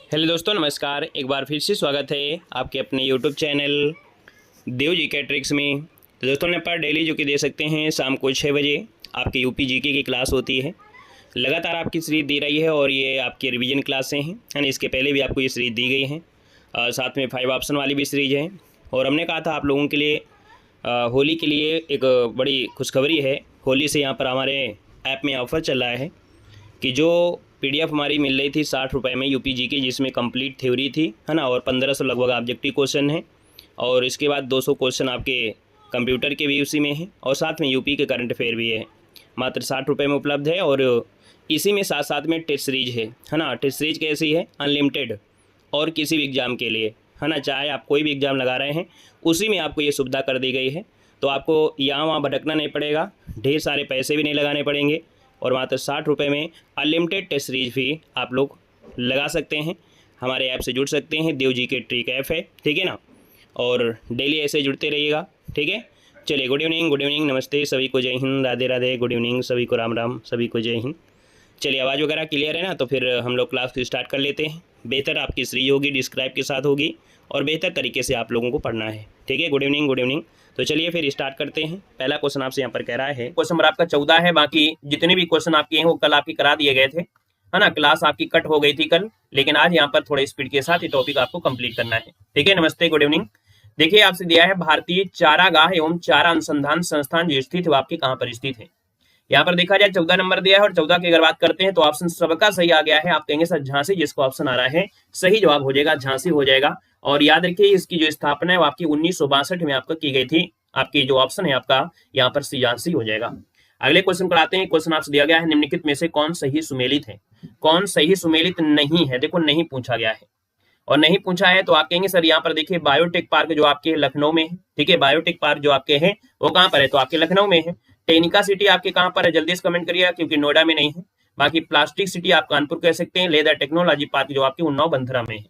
Hello दोस्तों, नमस्कार। एक बार फिर से स्वागत है आपके अपने यूट्यूब चैनल देव जी के ट्रिक्स में। तो दोस्तों ने पर डेली जो कि दे सकते हैं शाम को 6 बजे आपके यूपी जीके की क्लास होती है। लगातार आपकी सीरीज दी रही है और ये आपकी रिवीजन क्लासें हैं, है ना। इसके पहले भी आपको ये सीरीज दी गई है। साथ में 5 ऑप्शन वाली भी सीरीज है। और हमने कहा था आप लोगों के लिए होली के लिए एक बड़ी खुशखबरी है। होली से यहाँ पर हमारे ऐप में ऑफ़र चल रहा है कि जो पीडीएफ हमारी मिल रही थी 60 रुपये में यूपी जीके, जिसमें कंप्लीट थ्योरी थी, है ना, और 1500 लगभग ऑब्जेक्टिव क्वेश्चन है, और इसके बाद 200 क्वेश्चन आपके कंप्यूटर के भी उसी में है, और साथ में यूपी के करंट अफेयर भी है। मात्र 60 रुपये में उपलब्ध है। और इसी में साथ साथ में टेस्ट सीरीज है ना। टेस्ट सीरीज कैसी है? अनलिमिटेड, और किसी भी एग्ज़ाम के लिए, है ना, चाहे आप कोई भी एग्ज़ाम लगा रहे हैं उसी में आपको ये सुविधा कर दी गई है। तो आपको यहाँ वहाँ भटकना नहीं पड़ेगा, ढेर सारे पैसे भी नहीं लगाने पड़ेंगे, और मात्र 60 रुपये में अनलिमिटेड टेस्ट सीरीज भी आप लोग लगा सकते हैं। हमारे ऐप से जुड़ सकते हैं, देव जी के ट्रिक ऐप है, ठीक है ना। और डेली ऐसे जुड़ते रहिएगा, ठीक है। चलिए, गुड इवनिंग, नमस्ते, सभी को जय हिंद, राधे राधे, गुड इवनिंग, सभी को राम राम, सभी को जय हिंद। चलिए, आवाज़ वगैरह क्लियर है ना, तो फिर हम लोग क्लास को स्टार्ट कर लेते हैं। बेहतर आपकी सीरीज होगी, डिस्क्राइब के साथ होगी, और बेहतर तरीके से आप लोगों को पढ़ना है, ठीक है। Good evening. तो चलिए फिर स्टार्ट करते हैं। पहला क्वेश्चन आपसे यहाँ पर कह रहा है, क्वेश्चन नंबर आपका 14 है। बाकी जितने भी क्वेश्चन आपके हैं वो कल आपकी करा दिए गए थे, है ना। क्लास आपकी कट हो गई थी कल, लेकिन आज यहाँ पर थोड़े स्पीड के साथ ये टॉपिक आपको कंप्लीट करना है, ठीक है। नमस्ते, गुड इवनिंग। देखिए, आपसे दिया है भारतीय चारागाह एवं चारा अनुसंधान संस्थान जो स्थित है वो आपके कहाँ पर स्थित है। यहाँ पर देखा जाए 14 नंबर दिया है, और 14 की अगर बात करते हैं तो ऑप्शन सबका सही आ गया है। आप कहेंगे सर झांसी, जिसको ऑप्शन आ रहा है सही जवाब हो जाएगा, झांसी हो जाएगा। और याद रखिए, इसकी जो स्थापना है वो आपकी 1962 में आपका की गई थी। आपकी जो ऑप्शन है आपका यहाँ पर झांसी हो जाएगा। अगले क्वेश्चन पर आते हैं। क्वेश्चन आपसे दिया गया है, निम्नलिखित में से कौन सही सुमेलित है? कौन सही सुमेलित नहीं है? देखो, नहीं पूछा गया है, और नहीं पूछा है तो आप कहेंगे सर यहाँ पर देखिए बायोटेक पार्क जो आपके लखनऊ में है, ठीक है। बायोटेक पार्क जो आपके हैं वो कहाँ पर है? तो आपके लखनऊ में है। टेक्निका सिटी आपके कहाँ पर है? जल्दी से कमेंट करिएगा, क्योंकि नोएडा में नहीं है। बाकी प्लास्टिक सिटी आप कानपुर कह सकते हैं। लेदर टेक्नोलॉजी पार्क जो आपके उन्नाव बंथरा में है।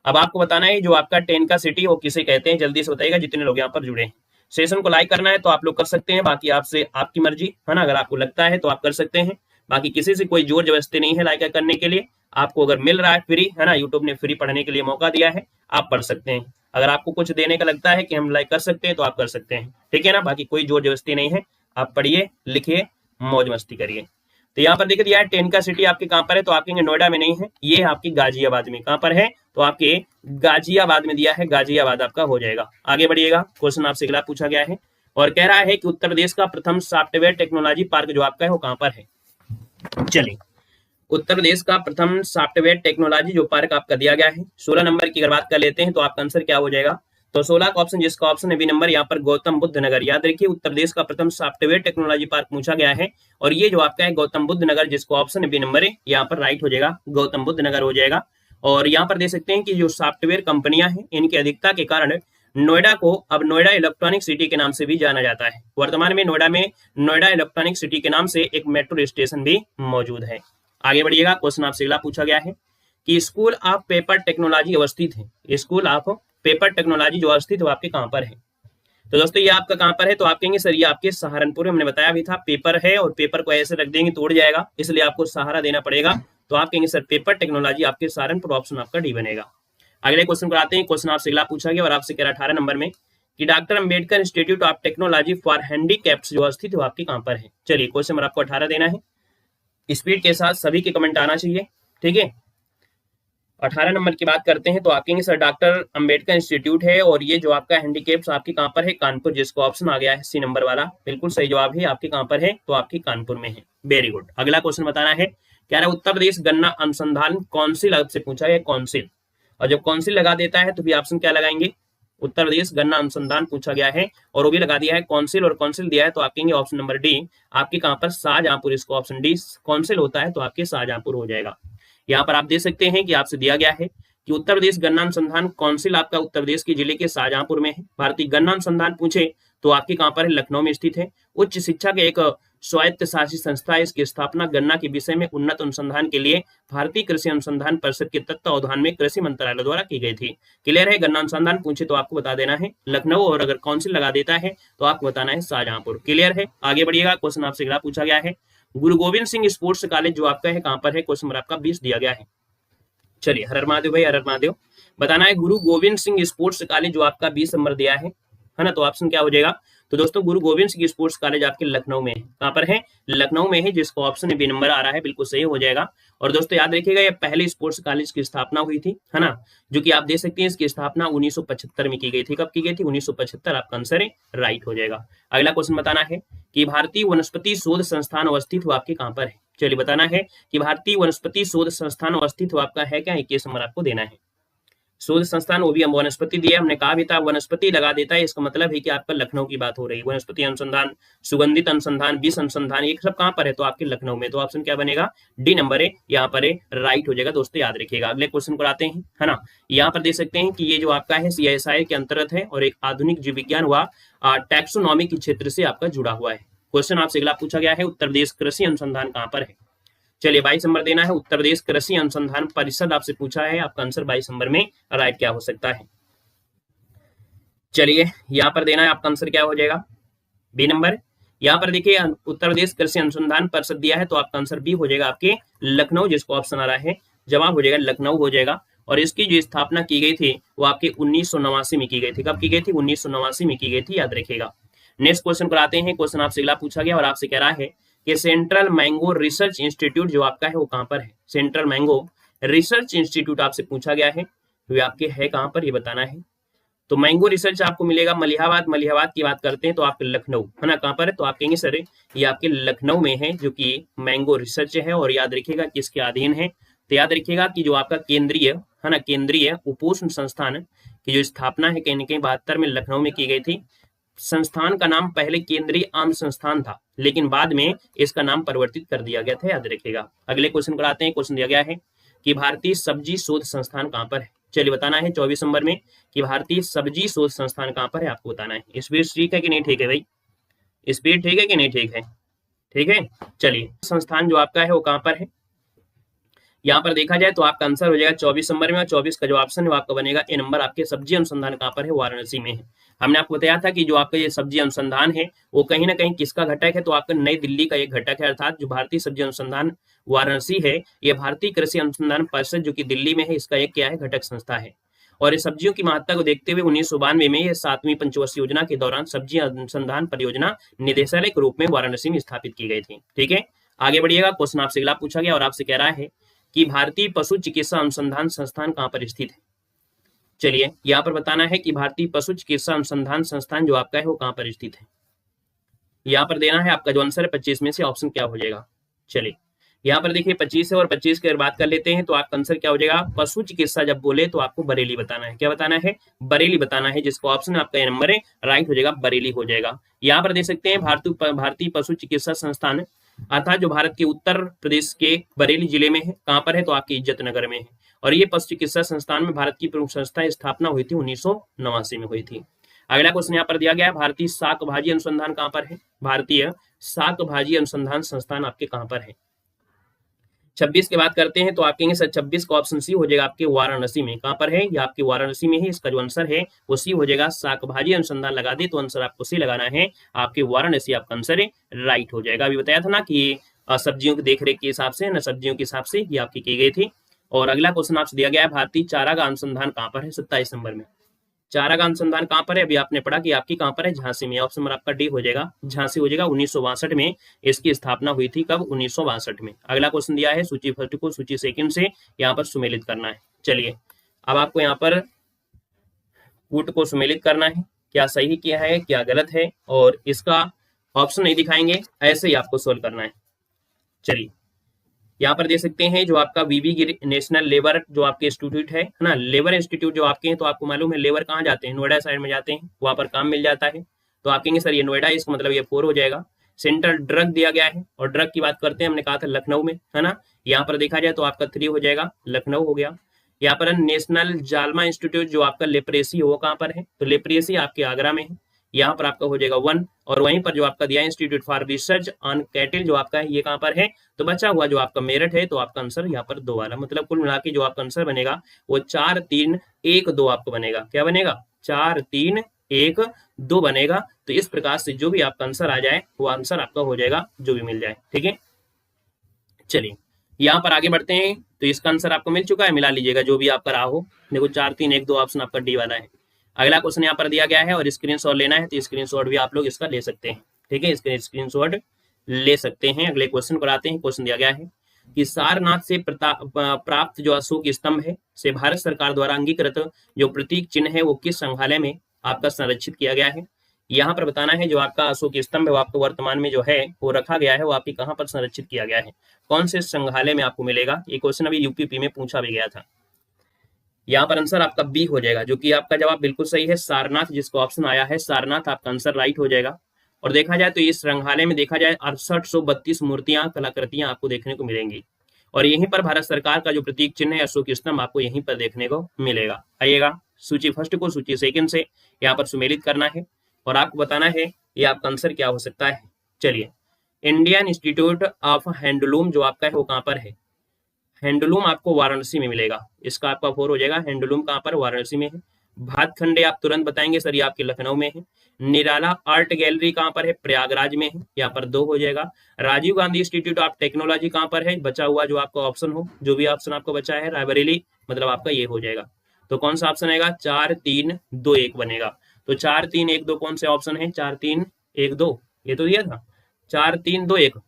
अब आपको बताना है जो आपका टेक्निका सिटी वो किसे कहते हैं, जल्दी से बताइएगा जितने लोग यहाँ पर जुड़े हैं। सेशन को लाइक करना है तो आप लोग कर सकते हैं, बाकी आपसे आपकी मर्जी, है ना। अगर आपको लगता है तो आप कर सकते हैं, बाकी किसी से कोई जोर जबरदस्ती नहीं है लाइक करने के लिए। आपको अगर मिल रहा है फ्री, है ना, यूट्यूब ने फ्री पढ़ने के लिए मौका दिया है, आप पढ़ सकते हैं। अगर आपको कुछ देने का लगता है कि हम लाइक कर सकते हैं तो आप कर सकते हैं, ठीक है ना। बाकी कोई जोर जबरदस्ती नहीं है, आप पढ़िए, लिखिए, मौज मस्ती करिए। तो यहाँ पर देखिए यार, टेक्निका सिटी आपके कहाँ पर है? तो आपके नोएडा में नहीं है, ये आपकी गाजियाबाद में। कहाँ पर है? तो आपके गाजियाबाद में दिया है, गाजियाबाद आपका हो जाएगा। आगे बढ़िएगा। क्वेश्चन आपसे अगला पूछा गया है और कह रहा है कि उत्तर प्रदेश का प्रथम सॉफ्टवेयर टेक्नोलॉजी पार्क जो आपका है वो कहाँ पर है। चलिए, उत्तर प्रदेश का प्रथम सॉफ्टवेयर टेक्नोलॉजी जो पार्क आपका दिया गया है, 16 नंबर की अगर बात कर लेते हैं तो आपका आंसर क्या हो जाएगा? तो 16 का ऑप्शन, जिसका ऑप्शन है बी नंबर, यहाँ पर गौतम बुद्ध नगर। याद रखिए, उत्तर प्रदेश का प्रथम सॉफ्टवेयर टेक्नोलॉजी पार्क पूछा गया है, और ये जो आपका है गौतम बुद्ध नगर, जिसको ऑप्शन है बी नंबर है, यहाँ पर राइट हो जाएगा, गौतम बुद्ध नगर हो जाएगा। और यहाँ पर देख सकते हैं कि जो सॉफ्टवेयर कंपनियां हैं इनकी अधिकता के कारण नोएडा को अब नोएडा इलेक्ट्रॉनिक सिटी के नाम से भी जाना जाता है। वर्तमान में नोएडा इलेक्ट्रॉनिक सिटी के नाम से एक मेट्रो स्टेशन भी मौजूद है। आगे बढ़िएगा। क्वेश्चन आपसे अगला पूछा गया है कि स्कूल ऑफ पेपर टेक्नोलॉजी अवस्थित है। स्कूल ऑफ पेपर टेक्नोलॉजी जो अवस्थित है वो आपके कहाँ पर है? तो दोस्तों ये आपका कहाँ पर है? तो आप कहेंगे सर ये आपके सहारनपुर में। हमने बताया भी था पेपर है, और पेपर को ऐसे रख देंगे तो उड़ जाएगा, इसलिए आपको सहारा देना पड़ेगा। तो आप कहेंगे सर पेपर टेक्नोलॉजी आपके सहारनपुर, ऑप्शन आपका डी बनेगा। अगले क्वेश्चन पर आते हैं। क्वेश्चन आपसे अगला पूछा गया और आपसे कह रहा 18 नंबर में कि doctor Ambedkar institute of technology for handicaps जो स्थित है वो आपके कहाँ पर है। चलिए, क्वेश्चन नंबर आपको 18 देना है, स्पीड के साथ सभी के कमेंट आना चाहिए, ठीक है। 18 नंबर की बात करते हैं तो आप कहेंगे सर डॉक्टर अंबेडकर इंस्टीट्यूट है, और ये जो आपका हैंडीकैप्स आपके कहाँ पर है? कानपुर, जिसको ऑप्शन आ गया है सी नंबर वाला, बिल्कुल सही जवाब है। आपके कहाँ पर है? तो आपकी कानपुर में है। Very good. अगला क्वेश्चन बताना है, क्या है उत्तर प्रदेश गन्ना अनुसंधान काउंसिल से पूछा है, काउंसिल। और जब काउंसिल लगा देता है तो भी ऑप्शन क्या लगाएंगे? उत्तर प्रदेश गन्ना अनुसंधान पूछा गया है और वो भी लगा दिया है काउंसिल, और काउंसिल दिया है तो आप कहेंगे ऑप्शन नंबर डी आपके कहाँ पर? शाहजहांपुर। इसको ऑप्शन डी काउंसिल होता है तो आपके शाहजहांपुर हो जाएगा। यहाँ पर आप देख सकते हैं कि आपसे दिया गया है कि उत्तर प्रदेश गन्ना अनुसंधान काउंसिल आपका उत्तर प्रदेश के जिले के शाहजहांपुर में है। भारतीय गन्ना अनुसंधान पूछे तो आपके कहाँ पर है? लखनऊ में स्थित है। उच्च शिक्षा के एक स्वायत्त शासी संस्था है। इसकी स्थापना गन्ना के विषय में उन्नत अनुसंधान के लिए भारतीय कृषि अनुसंधान परिषद के तत्वावधान में कृषि मंत्रालय द्वारा की गई थी। क्लियर है? गन्ना अनुसंधान पूछे तो आपको बता देना है लखनऊ, और अगर काउंसिल लगा देता है तो आपको बताना है शाहजहांपुर। क्लियर है? आगे बढ़िएगा। क्वेश्चन आपसे अगला पूछा गया है, गुरु गोविंद सिंह स्पोर्ट्स कॉलेज जो आपका है कहाँ पर है? क्वेश्चन नंबर आपका 20 दिया गया है। चलिए, हर हर महादेव भाई, हर हर महादेव। बताना है गुरु गोविंद सिंह स्पोर्ट्स कॉलेज जो आपका 20 नंबर दिया है ना, तो ऑप्शन क्या हो जाएगा? तो दोस्तों गुरु गोविंद सिंह स्पोर्ट्स कॉलेज आपके लखनऊ में है। कहाँ पर है? लखनऊ में है, जिसका ऑप्शन बी नंबर आ रहा है, बिल्कुल सही हो जाएगा। और दोस्तों याद रखिएगा, ये पहले स्पोर्ट्स कॉलेज की स्थापना हुई थी, है ना, जो कि आप देख सकते हैं इसकी स्थापना 1975 में की गई थी। कब की गई थी? 1975। आपका आंसर है राइट हो जाएगा। अगला क्वेश्चन बताना है कि भारतीय वनस्पति शोध संस्थान अवस्थित हुआ आपके कहाँ पर है? चलिए, बताना है कि भारतीय वनस्पति शोध संस्थान अवस्थित हुआ आपका है क्या? 21 नंबर आपको देना है। शोध संस्थान, वो भी हम वनस्पति दिया, हमने कहा भी था वनस्पति लगा देता है, इसका मतलब है कि आपका लखनऊ की बात हो रही है। वनस्पति अनुसंधान, सुगंधित अनुसंधान, विष अनुसंधान, ये सब कहाँ पर है? तो आपके लखनऊ में। तो ऑप्शन क्या बनेगा? डी नंबर है, यहाँ पर है, राइट हो जाएगा। दोस्तों याद रखिएगा। अगले क्वेश्चन को आते हैं, है ना। यहाँ पर देख सकते हैं कि ये जो आपका है CSIR के अंतर्गत है और एक आधुनिक जीव विज्ञान व टैक्सोनॉमी के क्षेत्र से आपका जुड़ा हुआ है। क्वेश्चन आपसे अगला पूछा गया है, उत्तर प्रदेश कृषि अनुसंधान कहाँ पर है? चलिए, 22 नंबर देना है। उत्तर प्रदेश कृषि अनुसंधान परिषद आपसे पूछा है, आपका आंसर 22 नंबर में राइट क्या हो सकता है? चलिए, यहाँ पर देना है, आपका आंसर क्या हो जाएगा? B number. यहाँ पर देखिए उत्तर प्रदेश कृषि अनुसंधान परिषद दिया है, तो आपका आंसर बी हो जाएगा, आपके लखनऊ, जिसको ऑप्शन आ रहा है, जवाब हो जाएगा लखनऊ हो जाएगा। और इसकी जो स्थापना की गई थी वो आपके 1989 में की गई थी। कब की गई थी? 1989 में की गई थी, याद रखिएगा। नेक्स्ट क्वेश्चन पर आते हैं। क्वेश्चन आपसे अगला पूछा गया और आपसे कह रहा है कि सेंट्रल मैंगो रिसर्च इंस्टीट्यूट जो आपका है वो कहाँ पर है? सेंट्रल मैंगो रिसर्च इंस्टीट्यूट आपसे पूछा गया है, तो आपके है कहाँ पर, ये बताना है। तो मैंगो रिसर्च आपको मिलेगा मलिहाबाद। मलिहाबाद की बात करते हैं तो आपके लखनऊ, है ना, कहाँ पर है? तो आप कहेंगे सर ये आपके लखनऊ में है, जो कि मैंगो रिसर्च है। और याद रखिएगा किसके अधीन है? तो याद रखिएगा कि जो आपका केंद्रीय, है ना, केंद्रीय उपोष्ण संस्थान की जो स्थापना है कहीं न कहीं 72 में लखनऊ में की गई थी। संस्थान का नाम पहले केंद्रीय आम संस्थान था, लेकिन बाद में इसका नाम परिवर्तित कर दिया गया था, याद रखिएगा। अगले क्वेश्चन पर आते हैं। क्वेश्चन दिया गया है कि भारतीय सब्जी शोध संस्थान कहाँ पर है? चलिए, बताना है 24 नंबर में कि भारतीय सब्जी शोध संस्थान कहाँ पर है, आपको बताना है। स्पीड ठीक है कि नहीं ठीक है भाई? स्पीड ठीक है कि नहीं ठीक है? ठीक है। चलिए, संस्थान जो आपका है वो कहाँ पर है? यहाँ पर देखा जाए तो आपका आंसर हो जाएगा 24 नंबर में, और 24 का जो ऑप्शन है वो आपका बनेगा ए नंबर। आपके सब्जी अनुसंधान कहाँ पर है? वाराणसी में है। हमने आपको बताया था कि जो आपका ये सब्जी अनुसंधान है वो कहीं ना कहीं किसका घटक है? तो आपका नई दिल्ली का एक घटक है, अर्थात जो भारतीय सब्जी अनुसंधान वाराणसी है, ये भारतीय कृषि अनुसंधान परिषद जो कि दिल्ली में है, इसका एक क्या है? घटक संस्था है। और इस सब्जियों की महत्ता को देखते हुए 1992 में ये 7वीं पंचवर्षीय योजना के दौरान सब्जी अनुसंधान परियोजना निदेशालय के रूप में वाराणसी में स्थापित की गई थी। ठीक है, आगे बढ़िएगा। क्वेश्चन आपसे अगला पूछा गया और आपसे कह रहा है कि भारतीय पशु चिकित्सा अनुसंधान संस्थान कहाँ पर स्थित है? चलिए, यहाँ पर बताना है कि भारतीय पशु चिकित्सा अनुसंधान संस्थान जो आपका है वो कहाँ पर स्थित है। यहाँ पर देना है आपका जो आंसर है 25 में से ऑप्शन क्या हो जाएगा। चलिए, यहाँ पर देखिए 25 है और 25 की अगर बात कर लेते हैं तो आपका आंसर क्या हो जाएगा? पशु चिकित्सा जब बोले तो आपको बरेली बताना है। क्या बताना है? बरेली बताना है, जिसको ऑप्शन आपका ये नंबर है, राइट हो जाएगा, बरेली हो जाएगा। यहाँ पर देख सकते हैं भारतीय पशु चिकित्सा संस्थान अर्थात जो भारत के उत्तर प्रदेश के बरेली जिले में है। कहाँ पर है? तो आपके इज्जत नगर में है। और ये पशु चिकित्सा संस्थान में भारत की प्रमुख संस्था स्थापना हुई थी 1989 में हुई थी। अगला क्वेश्चन यहाँ पर दिया गया है, भारतीय शाक भाजी अनुसंधान कहाँ पर है? भारतीय शाक भाजी अनुसंधान संस्थान आपके कहाँ पर है? 26 की बात करते हैं तो आप कहेंगे सर 26 का ऑप्शन सी हो जाएगा, आपके वाराणसी में। कहाँ पर है? ये आपके वाराणसी में है। इसका जो आंसर है वो सी हो जाएगा। शाक भाजी अनुसंधान लगा दे तो आंसर आपको सी लगाना है, आपके वाराणसी आपका आंसर है, राइट हो जाएगा। अभी बताया था ना कि सब्जियों की देखरेख के हिसाब से, न सब्जियों के हिसाब से ये आपकी की गई थी। और अगला क्वेश्चन आपसे दिया गया है, भारतीय चारागाह अनुसंधान कहाँ पर है? 27 नंबर में। चारागाह अनुसंधान कहाँ पर है? अभी आपने पढ़ा कि आपकी कहाँ पर है? झांसी में। ऑप्शन नंबर आपका डी हो जाएगा, झांसी हो जाएगा। 1962 में इसकी स्थापना हुई थी। कब? 1962 में। अगला क्वेश्चन दिया है, सूची फर्स्ट को सूची सेकंड से यहाँ पर सुमेलित करना है। चलिए, अब आपको यहाँ पर कूट को सुमेलित करना है, क्या सही किया है क्या गलत है, और इसका ऑप्शन नहीं दिखाएंगे, ऐसे ही आपको सोल्व करना है। चलिए, यहाँ पर देख सकते हैं जो आपका वीवी गिरी नेशनल लेबर जो आपके इंस्टीट्यूट है ना, लेबर इंस्टीट्यूट जो आपके हैं, तो आपको मालूम है लेबर कहाँ जाते हैं? नोएडा साइड में जाते हैं, वहां पर काम मिल जाता है। तो आप कहेंगे सर ये नोएडा, इसका मतलब ये 4 हो जाएगा। सेंट्रल ड्रग दिया गया है, और ड्रग की बात करते हैं, हमने कहा था लखनऊ में, है ना। यहाँ पर देखा जाए तो आपका 3 हो जाएगा, लखनऊ हो गया। यहाँ पर नेशनल जालमा इंस्टीट्यूट जो आपका लेप्रेसी वो कहाँ पर है? तो लेप्रेसी आपके आगरा में है। यहाँ पर आपका हो जाएगा 1, और वहीं पर जो आपका दिया institute for research on cattle जो आपका है ये कहाँ पर है? तो बचा हुआ जो आपका मेरठ है, तो आपका आंसर यहाँ पर 2 वाला, मतलब कुल मिला के जो आपका आंसर बनेगा वो 4 3 1 2 आपको बनेगा। क्या बनेगा? 4 3 1 2 बनेगा। तो इस प्रकार से जो भी आपका आंसर आ जाए वो आंसर आपका हो जाएगा, जो भी मिल जाए। ठीक है, चलिए यहाँ पर आगे बढ़ते हैं, तो इसका आंसर आपको मिल चुका है, मिला लीजिएगा जो भी आपका रहा हो। देखो 4 3 1 2 ऑप्शन आपका डी वाला है। अगला क्वेश्चन यहाँ पर दिया गया है और स्क्रीनशॉट लेना है तो स्क्रीनशॉट भी आप लोग इसका ले सकते हैं। ठीक है, इसका स्क्रीनशॉट ले सकते हैं। अगले क्वेश्चन पर आते हैं। क्वेश्चन दिया गया है कि सारनाथ से प्राप्त जो अशोक स्तंभ है से भारत सरकार द्वारा अंगीकृत जो प्रतीक चिन्ह है वो किस संग्रहालय में आपका संरक्षित किया गया है। यहाँ पर बताना है जो आपका अशोक स्तंभ है वो आपको वर्तमान में जो है वो रखा गया है, वो आपके कहाँ पर संरक्षित किया गया है, कौन से संग्रहालय में आपको मिलेगा। ये क्वेश्चन अभी यूपीपी में पूछा भी गया था। यहाँ पर आंसर आपका बी हो जाएगा, जो कि आपका जवाब बिल्कुल सही है। सारनाथ जिसको ऑप्शन आया है सारनाथ, आपका आंसर राइट हो जाएगा। और देखा जाए तो इस संग्रहालय में देखा जाए 6832 मूर्तियां कलाकृतियां आपको देखने को मिलेंगी। और यहीं पर भारत सरकार का जो प्रतीक चिन्ह है अशोक स्तंभ आपको यहीं पर देखने को मिलेगा। आइएगा सूची फर्स्ट को सूची सेकंड से यहाँ पर सुमेलित करना है और आपको बताना है ये आपका आंसर क्या हो सकता है। चलिए, इंडियन इंस्टीट्यूट ऑफ हैंडलूम जो आपका है वो कहाँ पर है। हैंडलूम आपको वाराणसी में मिलेगा, इसका आपका 4 हो जाएगा। हैंडलूम कहाँ पर, वाराणसी में है। भातखंडे आप तुरंत बताएंगे सर ये आपके लखनऊ में है। निराला आर्ट गैलरी कहाँ पर है, प्रयागराज में है, यहाँ पर 2 हो जाएगा। Rajiv Gandhi institute of technology कहाँ पर है, बचा हुआ जो आपका ऑप्शन हो, जो भी ऑप्शन आपको बचा है, रायबरेली, मतलब आपका ये हो जाएगा। तो कौन सा ऑप्शन आएगा, 4 3 2 1 बनेगा। तो 4 3 1 2 कौन से ऑप्शन है, 4 3 1 2 ये तो दिया था, 4 3 2 1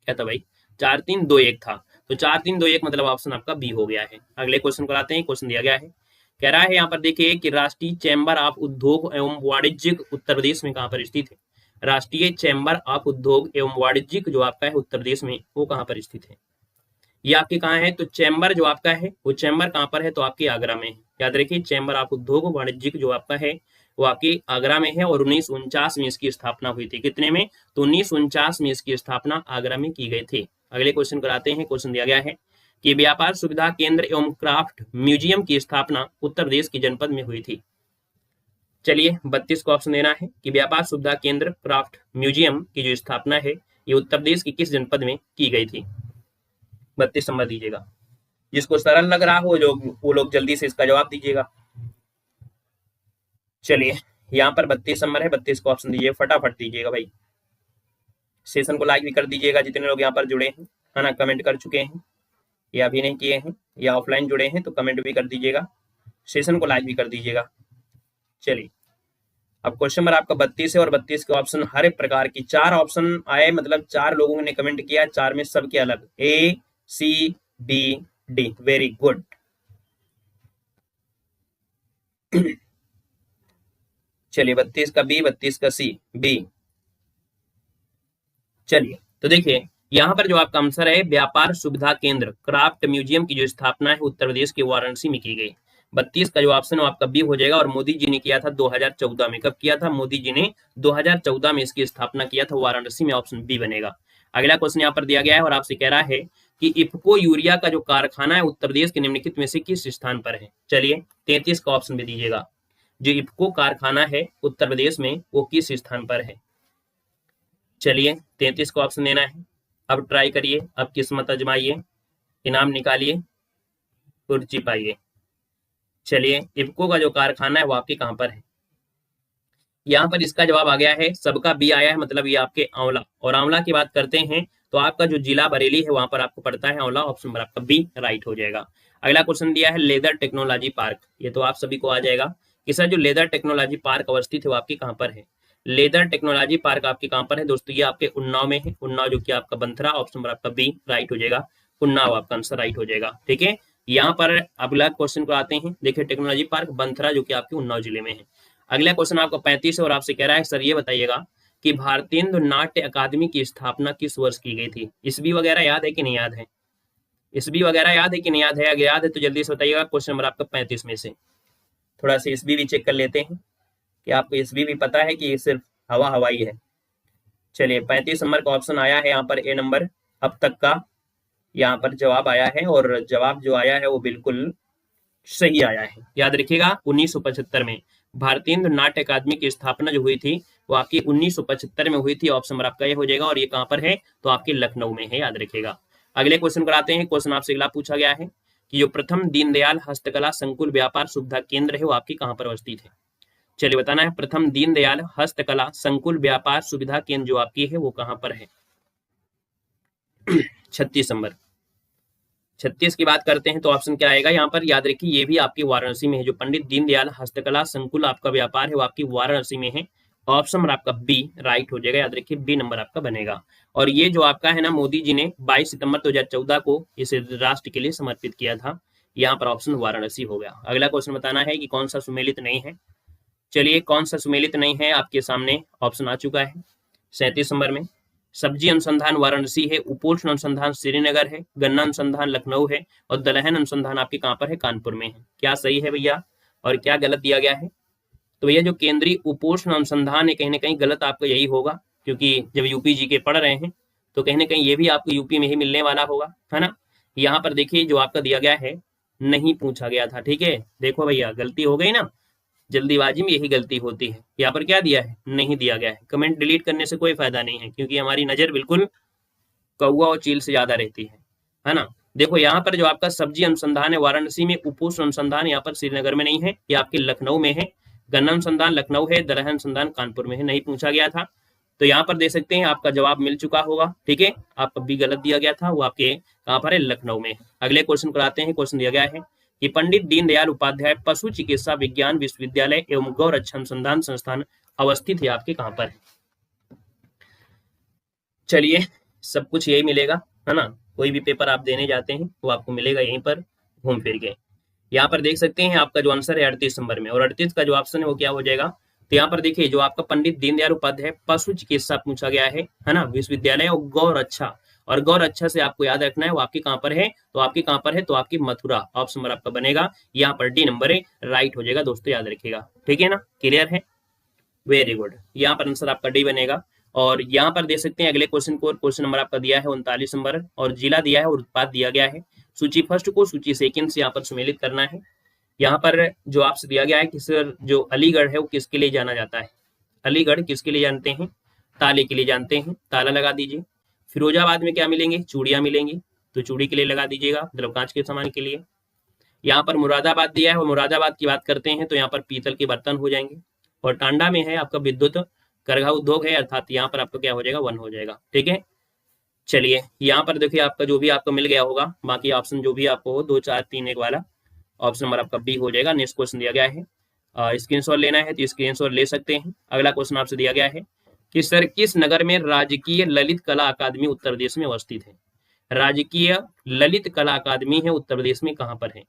क्या था भाई, 4 3 2 1 था। तो 4 3 2 1 मतलब ऑप्शन आपका बी हो गया है। अगले क्वेश्चन को आते हैं। क्वेश्चन दिया गया है, कह रहा है यहाँ पर देखिए कि राष्ट्रीय चैम्बर ऑफ उद्योग एवं वाणिज्यिक उत्तर प्रदेश में कहाँ पर स्थित है। राष्ट्रीय चैम्बर ऑफ उद्योग एवं वाणिज्यिक जो आपका है उत्तर प्रदेश में वो कहाँ पर स्थित है। ये आपके कहाँ है, तो चैम्बर जो आपका है वो चैम्बर कहाँ पर है, तो आपके आगरा में है। याद रखिए चैम्बर ऑफ उद्योग वाणिज्यिक जो आपका है वो आपके आगरा में है और 1949 में इसकी स्थापना हुई थी। कितने में, तो 1949 में इसकी स्थापना आगरा में की गई थी। अगले क्वेश्चन कराते हैं। क्वेश्चन दिया गया है कि व्यापार सुविधा केंद्र एवं क्राफ्ट म्यूजियम की स्थापना उत्तर प्रदेश की जनपद में हुई थी। चलिए 32 को ऑप्शन देना है कि व्यापार सुविधा केंद्र क्राफ्ट म्यूजियम की जो स्थापना है ये उत्तर प्रदेश की किस जनपद में की गई थी। 32 नंबर दीजिएगा, जिसको सरल लग रहा हो जो वो लोग जल्दी से इसका जवाब दीजिएगा। चलिए यहाँ पर 32 नंबर है, 32 को ऑप्शन दीजिए, फटाफट दीजिएगा भाई। सेशन को लाइक भी कर दीजिएगा जितने लोग यहाँ पर जुड़े हैं, है ना, कमेंट कर चुके हैं या अभी नहीं किए हैं या ऑफलाइन जुड़े हैं तो कमेंट भी कर दीजिएगा, सेशन को लाइक भी कर दीजिएगा। चलिए अब क्वेश्चन नंबर आपका 32 है और 32 के ऑप्शन हर एक प्रकार की 4 ऑप्शन आए, मतलब 4 लोगों ने कमेंट किया, 4 में सबके अलग, A C B D, very good. चलिए 32 का बी, 32 का सी, बी। चलिए तो देखिए यहाँ पर जो आपका आंसर है व्यापार सुविधा केंद्र क्राफ्ट म्यूजियम की जो स्थापना है उत्तर प्रदेश के वाराणसी में की गई। 32 का जो ऑप्शन है आपका बी हो जाएगा और मोदी जी ने किया था 2014 में। कब किया था, मोदी जी ने 2014 में इसकी स्थापना किया था वाराणसी में, ऑप्शन बी बनेगा। अगला क्वेश्चन यहाँ पर दिया गया है और आपसे कह रहा है कि इफ्को यूरिया का जो कारखाना है उत्तर प्रदेश के निम्नलिखित में से किस स्थान पर है। चलिए 33 का ऑप्शन भी दीजिएगा, जो इफ्को कारखाना है उत्तर प्रदेश में वो किस स्थान पर है। चलिए 33 को ऑप्शन देना है। अब ट्राई करिए, अब किस्मत आजमाइए, इनाम निकालिए, कुर्सी पाइए। चलिए इफ्को का जो कारखाना है वो आपके कहां पर है। यहाँ पर इसका जवाब आ गया है, सबका बी आया है, मतलब ये आपके आंवला। और आंवला की बात करते हैं तो आपका जो जिला बरेली है वहां पर आपको पड़ता है आंवला, ऑप्शन नंबर आपका बी राइट हो जाएगा। अगला क्वेश्चन दिया है लेदर टेक्नोलॉजी पार्क, ये तो आप सभी को आ जाएगा कि सर जो लेदर टेक्नोलॉजी पार्क अवस्थित है वो आपके कहाँ पर है। लेदर टेक्नोलॉजी पार्क आपके कहाँ पर है दोस्तों, ये आपके उन्नाव में है, उन्नाव जो कि आपका बंथरा, ऑप्शन नंबर आपका बी राइट हो जाएगा, उन्नाव आपका आंसर राइट हो जाएगा। ठीक है, यहाँ पर अगला क्वेश्चन को आते हैं। देखिए टेक्नोलॉजी पार्क बंथरा जो कि आपके उन्नाव जिले में है। अगला क्वेश्चन आपका 35 है और आपसे कह रहा है सर ये बताइएगा कि भारतेंदु नाट्य अकादमी की स्थापना किस वर्ष की गई थी। ईस्वी वगैरह याद है कि नहीं याद है, ईस्वी वगैरह याद है कि नहीं याद है, अगर याद है तो जल्दी से बताइएगा। क्वेश्चन नंबर आपका 35 में से थोड़ा सा ईस्वी भी चेक कर लेते हैं कि आपको ईस्वी भी पता है कि ये सिर्फ हवा हवाई है। चलिए 35 नंबर का ऑप्शन आया है यहाँ पर ए नंबर, अब तक का यहाँ पर जवाब आया है और जवाब जो आया है वो बिल्कुल सही आया है। याद रखिएगा 1975 में भारतेंदु नाट्य अकादमी की स्थापना जो हुई थी वो आपकी 1975 में हुई थी, ऑप्शन नंबर आपका ये हो जाएगा। और ये कहाँ पर है, तो आपके लखनऊ में है, याद रखिएगा। अगले क्वेश्चन कराते हैं। क्वेश्चन आपसे अगला पूछा गया है कि जो प्रथम दीनदयाल हस्तकला संकुल व्यापार सुविधा केंद्र है वो आपकी कहाँ पर अवस्थित है। चलिए बताना है, प्रथम दीनदयाल हस्तकला संकुल व्यापार सुविधा केंद्र जो आपकी है वो कहाँ पर है। 36 नंबर। 36 की बात करते हैं तो ऑप्शन क्या आएगा यहाँ पर, याद रखिए ये भी आपकी वाराणसी में है। जो पंडित दीनदयाल हस्तकला संकुल आपका व्यापार है वो आपकी वाराणसी में है। ऑप्शन नंबर आपका बी राइट हो जाएगा, याद रखिए बी नंबर आपका बनेगा। और ये जो आपका है ना, मोदी जी ने 22 सितंबर 2014 को इसे राष्ट्र के लिए समर्पित किया था। यहाँ पर ऑप्शन वाराणसी हो गया। अगला क्वेश्चन बताना है कि कौन सा सुमेलित नहीं है। चलिए, कौन सा सुमेलित नहीं है, आपके सामने ऑप्शन आ चुका है 37 नंबर में। सब्जी अनुसंधान वाराणसी है, उपोष्ण अनुसंधान श्रीनगर है, गन्ना अनुसंधान लखनऊ है, और दलहन अनुसंधान आपके कहां पर है, कानपुर में है। क्या सही है भैया और क्या गलत दिया गया है? तो भैया जो केंद्रीय उपोष्ण अनुसंधान है, कहीं ना कहीं गलत आपका यही होगा, क्योंकि जब यूपी जी के पढ़ रहे हैं तो कहीं ना कहीं ये भी आपको यूपी में ही मिलने वाला होगा, है ना। यहाँ पर देखिए जो आपका दिया गया है नहीं पूछा गया था, ठीक है। देखो भैया गलती हो गई ना, जल्दीबाजी में यही गलती होती है। यहाँ पर क्या दिया है, नहीं दिया गया है। कमेंट डिलीट करने से कोई फायदा नहीं है, क्योंकि हमारी नजर बिल्कुल कौवा और चील से ज्यादा रहती है ना। देखो यहाँ पर जो आपका सब्जी अनुसंधान है वाराणसी में, उपोष्ण अनुसंधान यहाँ पर श्रीनगर में नहीं है, ये आपके लखनऊ में है। गन्ना अनुसंधान लखनऊ है, दलहन अनुसंधान कानपुर में है, नहीं पूछा गया था। तो यहाँ पर दे सकते हैं आपका जवाब मिल चुका होगा, ठीक है। आपका भी गलत दिया गया था, वो आपके कहाँ पर है, लखनऊ में। अगले क्वेश्चन पर आते हैं। क्वेश्चन दिया गया है कि पंडित दीनदयाल उपाध्याय पशु चिकित्सा विज्ञान विश्वविद्यालय एवं गौ रक्षा अनुसंधान संस्थान अवस्थित है आपके कहां पर है। चलिए, सब कुछ यही मिलेगा, है ना। कोई भी पेपर आप देने जाते हैं वो आपको मिलेगा यहीं पर घूम फिर के। यहाँ पर देख सकते हैं आपका जो आंसर है 38 नंबर में, और 38 का जो ऑप्शन है वो क्या हो जाएगा। तो यहाँ पर देखिए जो आपका पंडित दीनदयाल उपाध्याय पशु चिकित्सा पूछा गया है ना, विश्वविद्यालय और गौ रक्षा, और गौर अच्छा से आपको याद रखना है वो आपकी कहां पर है, तो आपकी कहां पर है, तो आपकी मथुरा। ऑप्शन नंबर आपका बनेगा यहाँ पर डी नंबर है, राइट हो जाएगा दोस्तों, याद रखिएगा, ठीक है ना। क्लियर है, वेरी गुड। यहाँ पर आंसर आपका डी बनेगा। और यहाँ पर दे सकते हैं अगले क्वेश्चन को। क्वेश्चन नंबर आपका दिया है 39 नंबर, और जिला दिया है और उत्पाद दिया गया है। सूची फर्स्ट को सूची सेकंड से यहाँ पर सुमेलित करना है। यहाँ पर जो आपसे दिया गया है कि सर जो अलीगढ़ है वो किसके लिए जाना जाता है। अलीगढ़ किसके लिए जानते हैं, ताले के लिए जानते हैं, ताला लगा दीजिए। फिरोजाबाद में क्या मिलेंगे, चूड़ियां मिलेंगी, तो चूड़ी के लिए लगा दीजिएगा, मतलब कांच के सामान के लिए। यहाँ पर मुरादाबाद दिया है, और मुरादाबाद की बात करते हैं तो यहाँ पर पीतल के बर्तन हो जाएंगे। और टांडा में है आपका विद्युत करघा उद्योग है, अर्थात यहाँ पर आपका क्या हो जाएगा, 1 हो जाएगा, ठीक है। चलिए, यहाँ पर देखिए आपका जो भी आपको मिल गया होगा, बाकी ऑप्शन जो भी आपको 2 4 3 1 वाला ऑप्शन नंबर आपका बी हो जाएगा। नेक्स्ट क्वेश्चन दिया गया है, स्क्रीनशॉट लेना है तो स्क्रीनशॉट ले सकते हैं। अगला क्वेश्चन आपसे दिया गया है कि सर किस नगर में राजकीय ललित कला अकादमी उत्तर प्रदेश में अवस्थित है। राजकीय ललित कला अकादमी है उत्तर प्रदेश में कहां पर है।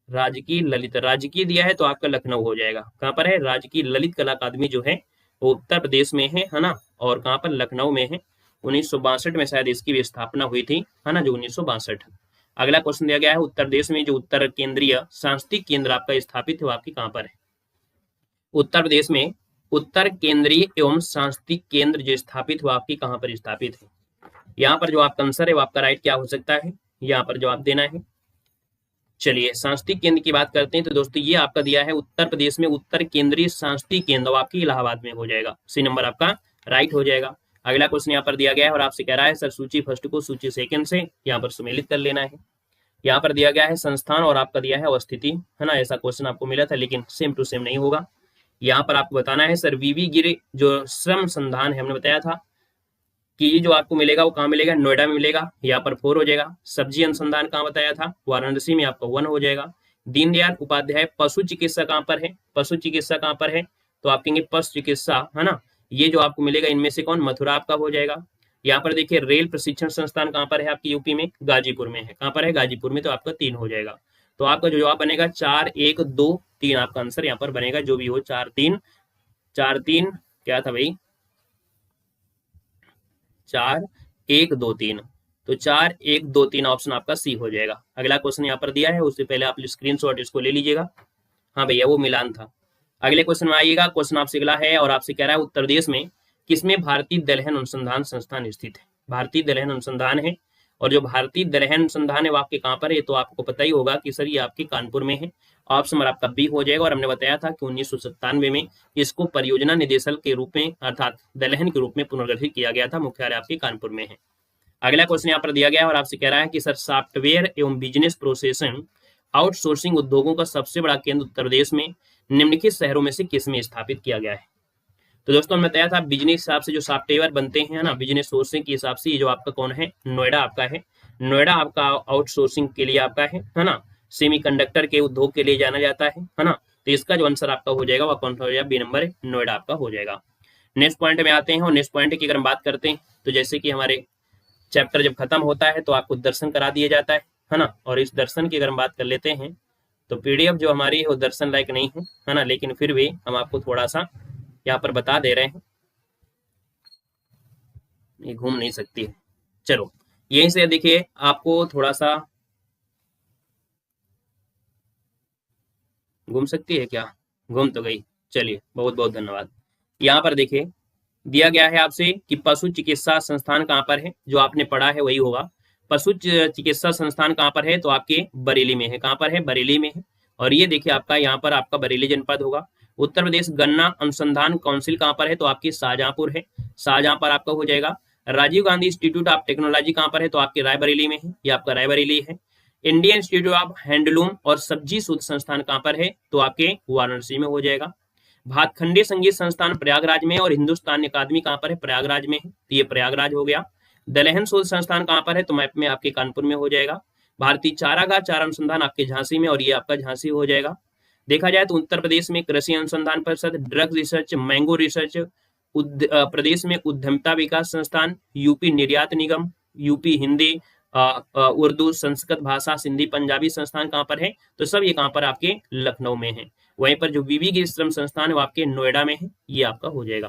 राजकीय ललित, राजकीय दिया है तो आपका लखनऊ हो जाएगा। कहां पर है, राजकीय ललित कला अकादमी जो है वो उत्तर प्रदेश में है ना, और कहां पर, लखनऊ में है। 1962 में शायद इसकी भी स्थापना हुई थी, है ना, जो 1962। अगला क्वेश्चन दिया गया है उत्तर प्रदेश में जो उत्तर केंद्रीय सांस्कृतिक केंद्र आपका स्थापित है वो आपकी कहां पर है। उत्तर प्रदेश में उत्तर केंद्रीय एवं सांस्कृतिक केंद्र जो स्थापित हुआ आपकी कहां पर स्थापित है। यहाँ पर जो आपका आंसर है वो आपका राइट क्या हो सकता है, यहाँ पर जवाब देना है। चलिए, सांस्कृतिक केंद्र की बात करते हैं तो दोस्तों ये आपका दिया है उत्तर प्रदेश में उत्तर केंद्रीय सांस्कृतिक केंद्र आपकी इलाहाबाद में हो जाएगा। सी नंबर आपका राइट हो जाएगा। अगला क्वेश्चन यहाँ पर दिया गया है और आपसे कह रहा है सर सूची फर्स्ट को सूची सेकंड से यहाँ पर सुमेलित कर लेना है। यहाँ पर दिया गया है संस्थान और आपका दिया है अवस्थिति, है ना। ऐसा क्वेश्चन आपको मिला था लेकिन सेम टू सेम नहीं होगा। यहाँ पर आपको बताना है सर वीवी गिरी जो श्रम संधान है, हमने बताया था कि ये जो आपको मिलेगा वो कहाँ मिलेगा, नोएडा में मिलेगा, यहाँ पर 4 हो जाएगा। सब्जी अनुसंधान कहाँ बताया था, वाराणसी में, आपका 1 हो जाएगा। दीनदयाल उपाध्याय पशु चिकित्सा कहाँ पर है, पशु चिकित्सा कहाँ पर है, तो आप कहेंगे पशु चिकित्सा, है ना। ये जो आपको मिलेगा इनमें से कौन, मथुरा आपका हो जाएगा। यहाँ पर देखिए रेल प्रशिक्षण संस्थान कहाँ पर है आपकी यूपी में, गाजीपुर में है। कहाँ पर है, गाजीपुर में, तो आपका 3 हो जाएगा। तो आपका जो जवाब बनेगा 4 1 2 3 आपका आंसर यहाँ पर बनेगा, जो भी हो 4 3 क्या था भाई, 4 1 2 3, तो 4 1 2 3 ऑप्शन आपका सी हो जाएगा। अगला क्वेश्चन यहाँ पर दिया है, उससे पहले आप स्क्रीनशॉट इसको ले लीजिएगा। हाँ भैया वो मिलान था। अगले क्वेश्चन में आइएगा। क्वेश्चन आपसे अगला है और आपसे कह रहा है उत्तर प्रदेश में किसमें भारतीय दलहन अनुसंधान संस्थान स्थित है। भारतीय दलहन अनुसंधान है, और जो भारतीय दलहन अनुसंधान है वो आपके कहाँ पर है, तो आपको पता ही होगा कि सर ये आपके कानपुर में है। ऑप्शन नंबर आपका बी हो जाएगा। और हमने बताया था कि 1997 में इसको परियोजना निदेशक के रूप में अर्थात दलहन के रूप में पुनर्गठित किया गया था। मुख्यालय आपके कानपुर में है। अगला क्वेश्चन यहाँ पर दिया गया है और आपसे कह रहा है कि सर सॉफ्टवेयर एवं बिजनेस प्रोसेसिंग आउटसोर्सिंग उद्योगों का सबसे बड़ा केंद्र उत्तर प्रदेश में निम्नलिखित शहरों में से किस में स्थापित किया गया है। तो दोस्तों मैं बताया था बिजनेस हिसाब से जो सॉफ्टवेयर बनते हैं ना, बिजनेस सोर्सिंग के हिसाब से ये जो आपका कौन है, नोएडा आपका है। नोएडा आपका आउटसोर्सिंग के लिए आपका है ना, सेमीकंडक्टर के उद्योग के लिए जाना जाता है ना। तो इसका जो आंसर आपका हो जाएगा वह कौन सा हो जाएगा, बी नंबर नोएडा आपका हो जाएगा। नेक्स्ट पॉइंट में आते हैं, और नेक्स्ट पॉइंट की अगर हम बात करते हैं तो जैसे कि हमारे चैप्टर जब खत्म होता है तो आपको दर्शन करा दिया जाता है ना। और इस दर्शन की अगर हम बात कर लेते हैं तो पीडीएफ जो हमारी है वो दर्शन लायक नहीं है ना, लेकिन फिर भी हम आपको थोड़ा सा यहाँ पर बता दे रहे हैं, ये घूम नहीं सकती है। चलो यहीं से देखिए आपको थोड़ा सा घूम सकती है क्या, घूम तो गई। चलिए बहुत बहुत धन्यवाद। यहाँ पर देखिए दिया गया है आपसे कि पशु चिकित्सा संस्थान कहाँ पर है, जो आपने पढ़ा है वही होगा। पशु चिकित्सा संस्थान कहाँ पर है, तो आपके बरेली में है। कहाँ पर है, बरेली में है। और ये देखिए आपका यहाँ पर आपका बरेली जनपद होगा। उत्तर प्रदेश गन्ना अनुसंधान काउंसिल कहाँ पर है, तो आपकी शाहजहांपुर है, शाहजहां पर आपका हो जाएगा। Rajiv Gandhi institute of technology कहाँ पर है, तो आपके रायबरेली में है, ये आपका रायबरेली है। इंडियन इंस्टीट्यूट ऑफ हैंडलूम और सब्जी शोध संस्थान कहाँ पर है, तो आपके वाराणसी में हो जाएगा। भातखंडे संगीत संस्थान प्रयागराज में है, और हिंदुस्तान अकादमी कहाँ पर है, प्रयागराज में है, तो ये प्रयागराज हो गया। दलहन शोध संस्थान कहाँ पर है, तो मैप में आपके कानपुर में हो जाएगा। भारतीय चारागाह चारा अनुसंधान आपके झांसी में, और ये आपका झांसी हो जाएगा। देखा जाए तो उत्तर प्रदेश में कृषि अनुसंधान परिषद, ड्रग रिसर्च, मैंगो रिसर्च, प्रदेश में उद्यमता विकास संस्थान, यूपी निर्यात निगम, यूपी हिंदी उर्दू संस्कृत भाषा सिंधी पंजाबी संस्थान कहाँ पर है, तो सब ये कहाँ पर आपके लखनऊ में है। वहीं पर जो विवि गिरी श्रम संस्थान है वो आपके नोएडा में है, ये आपका हो जाएगा।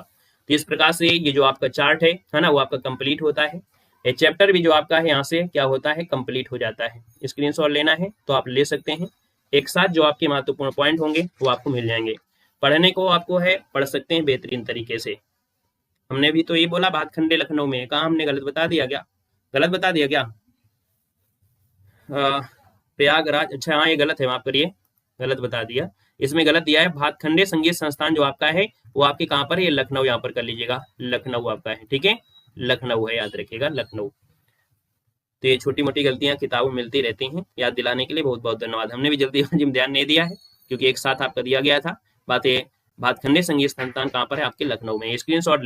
तो इस प्रकार से ये जो आपका चार्ट है ना, वो आपका कंप्लीट होता है। ये चैप्टर भी जो आपका है यहाँ से क्या होता है, कंप्लीट हो जाता है। स्क्रीनशॉट लेना है तो आप ले सकते हैं, एक साथ जो आपके महत्वपूर्ण पॉइंट होंगे वो आपको मिल जाएंगे। पढ़ने को आपको है पढ़ सकते हैं बेहतरीन तरीके से। हमने भी तो ये बोला भातखंडे लखनऊ में, कहाँ हमने गलत बता दिया क्या, गलत बता दिया क्या, प्रयागराज, अच्छा हाँ ये गलत है, माफ करिए गलत बता दिया, इसमें गलत दिया है। भातखंडे संगीत संस्थान जो आपका है वो आपके कहाँ पर है, लखनऊ, यहाँ पर कर लीजिएगा, लखनऊ आपका है, ठीक है, लखनऊ है, याद रखिएगा लखनऊ। तो ये छोटी मोटी गलतियां किताबों में मिलती रहती हैं, याद दिलाने के लिए बहुत बहुत धन्यवाद। हमने भी जल्दी में ध्यान नहीं दिया है क्योंकि एक साथ आपका दिया गया था। बातें भातखंडे संगीत संस्थान कहाँ पर है, आपके लखनऊ में। स्क्रीनशॉट